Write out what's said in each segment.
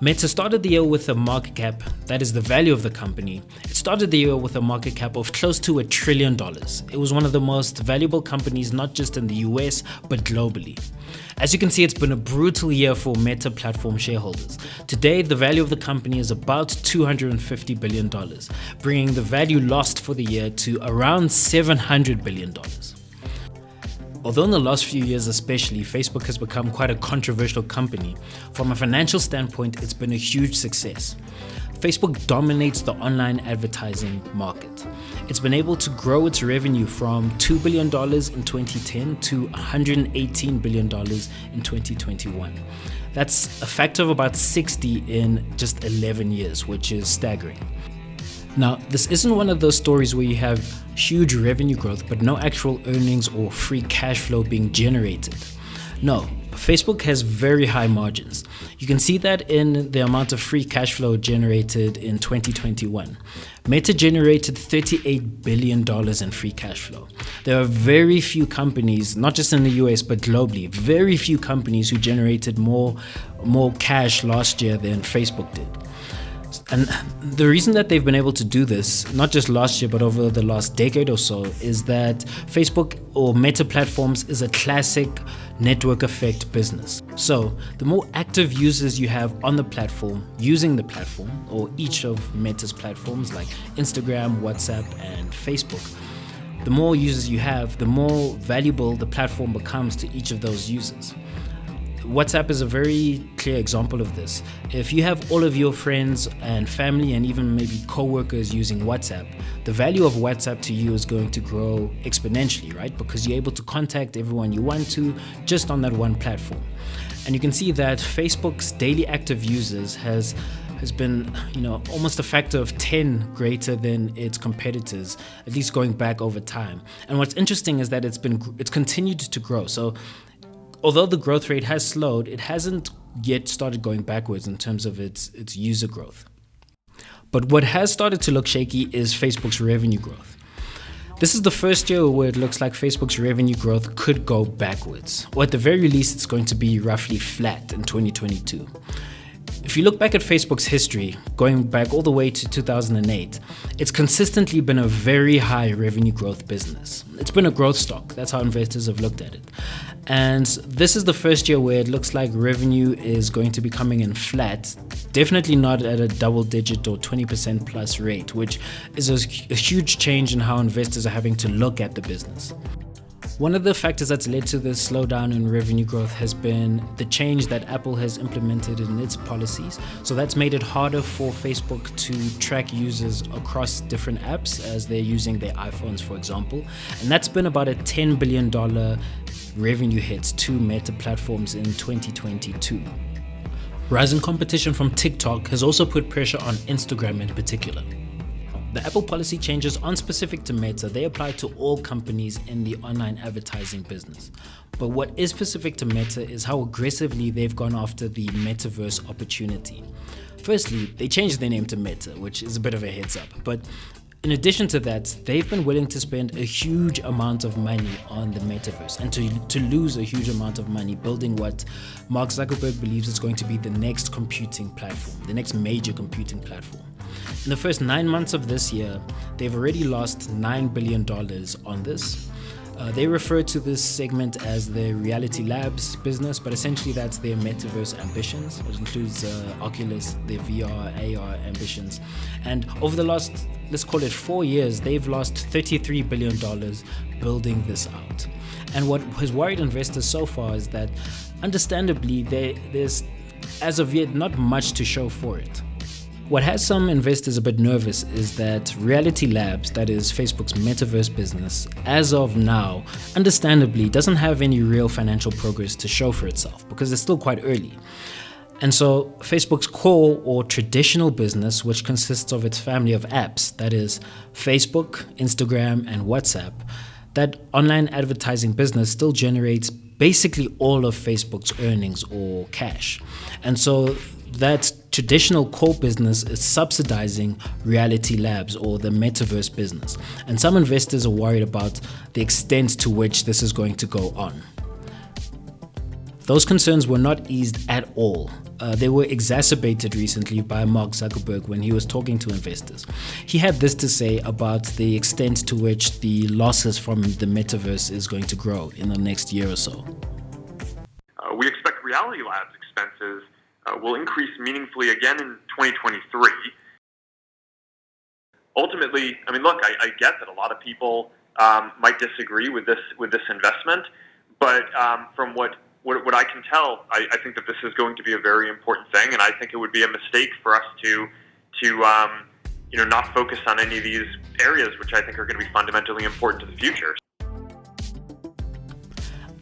Meta started the year with a market cap, that is the value of the company. It started the year with a market cap of close to $1 trillion. It was one of the most valuable companies, not just in the US, but globally. As you can see, it's been a brutal year for Meta platform shareholders. Today, the value of the company is about $250 billion, bringing the value lost for the year to around $700 billion. Although in the last few years especially, Facebook has become quite a controversial company, from a financial standpoint, it's been a huge success. Facebook dominates the online advertising market. It's been able to grow its revenue from $2 billion in 2010 to $118 billion in 2021. That's a factor of about 60 in just 11 years, which is staggering. Now, this isn't one of those stories where you have huge revenue growth but no actual earnings or free cash flow being generated. No, Facebook has very high margins. You can see that in the amount of free cash flow generated in 2021. Meta generated $38 billion in free cash flow. There are very few companies, not just in the US but globally, very few companies who generated more cash last year than Facebook did. And the reason that they've been able to do this, not just last year, but over the last decade or so, is that Facebook or Meta platforms is a classic network effect business. So the more active users you have on the platform, using the platform, or each of Meta's platforms like Instagram, WhatsApp, and Facebook, the more users you have, the more valuable the platform becomes to each of those users. WhatsApp is a very clear example of this. If you have all of your friends and family and even maybe co-workers using WhatsApp, the value of WhatsApp to you is going to grow exponentially, right? Because you're able to contact everyone you want to just on that one platform. And you can see that Facebook's daily active users has been, almost a factor of 10 greater than its competitors, at least going back over time. And what's interesting is that it's continued to grow. So although the growth rate has slowed, it hasn't yet started going backwards in terms of its user growth. But what has started to look shaky is Facebook's revenue growth. This is the first year where it looks like Facebook's revenue growth could go backwards, or at the very least, it's going to be roughly flat in 2022. If you look back at Facebook's history, going back all the way to 2008, it's consistently been a very high revenue growth business. It's been a growth stock. That's how investors have looked at it. And this is the first year where it looks like revenue is going to be coming in flat, definitely not at a double-digit or 20% plus rate, which is a huge change in how investors are having to look at the business. One of the factors that's led to this slowdown in revenue growth has been the change that Apple has implemented in its policies. So that's made it harder for Facebook to track users across different apps as they're using their iPhones, for example. And that's been about a $10 billion revenue hit to Meta platforms in 2022. Rising competition from TikTok has also put pressure on Instagram in particular. The Apple policy changes aren't specific to Meta, they apply to all companies in the online advertising business. But what is specific to Meta is how aggressively they've gone after the Metaverse opportunity. Firstly, they changed their name to Meta, which is a bit of a heads up. But in addition to that, they've been willing to spend a huge amount of money on the Metaverse and to lose a huge amount of money building what Mark Zuckerberg believes is going to be the next computing platform, the next major computing platform. In the first 9 months of this year, they've already lost $9 billion on this. They refer to this segment as their Reality Labs business, but essentially that's their metaverse ambitions. It includes Oculus, their VR, AR ambitions. And over the last, let's call it 4 years, they've lost $33 billion building this out. And what has worried investors so far is that, understandably, there's as of yet not much to show for it. What has some investors a bit nervous is that Reality Labs, that is Facebook's metaverse business, as of now, understandably doesn't have any real financial progress to show for itself because it's still quite early. And so Facebook's core or traditional business, which consists of its family of apps, that is Facebook, Instagram, and WhatsApp, that online advertising business still generates basically all of Facebook's earnings or cash. And so that traditional core business is subsidizing Reality Labs or the metaverse business. And some investors are worried about the extent to which this is going to go on. Those concerns were not eased at all they were exacerbated recently by Mark Zuckerberg when he was talking to investors. He had this to say about the extent to which the losses from the metaverse is going to grow in the next year or so. We expect Reality Labs expenses will increase meaningfully again in 2023. Ultimately, I mean, look, I get that a lot of people might disagree with this investment, but from what I can tell, I think that this is going to be a very important thing, and I think it would be a mistake for us to not focus on any of these areas, which I think are going to be fundamentally important to the future.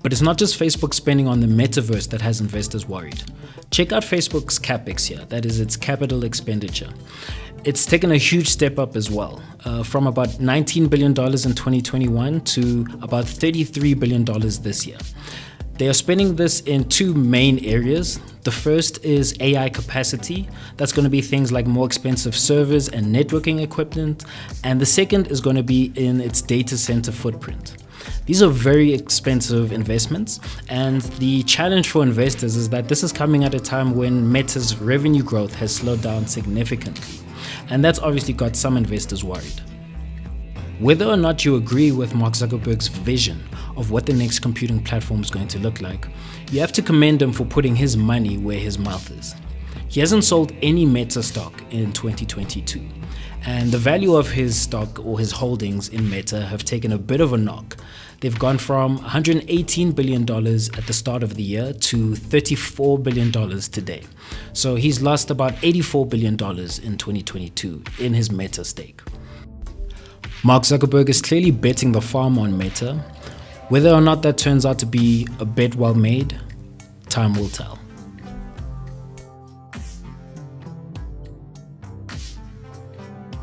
But it's not just Facebook spending on the metaverse that has investors worried. Check out Facebook's CapEx here, that is its capital expenditure. It's taken a huge step up as well, from about $19 billion in 2021 to about $33 billion this year. They are spending this in two main areas. The first is AI capacity. That's going to be things like more expensive servers and networking equipment. And the second is going to be in its data center footprint. These are very expensive investments, and the challenge for investors is that this is coming at a time when Meta's revenue growth has slowed down significantly. And that's obviously got some investors worried. Whether or not you agree with Mark Zuckerberg's vision of what the next computing platform is going to look like, you have to commend him for putting his money where his mouth is. He hasn't sold any Meta stock in 2022, and the value of his stock or his holdings in Meta have taken a bit of a knock. They've gone from $118 billion at the start of the year to $34 billion today. So he's lost about $84 billion in 2022 in his Meta stake. Mark Zuckerberg is clearly betting the farm on Meta. Whether or not that turns out to be a bet well made, time will tell.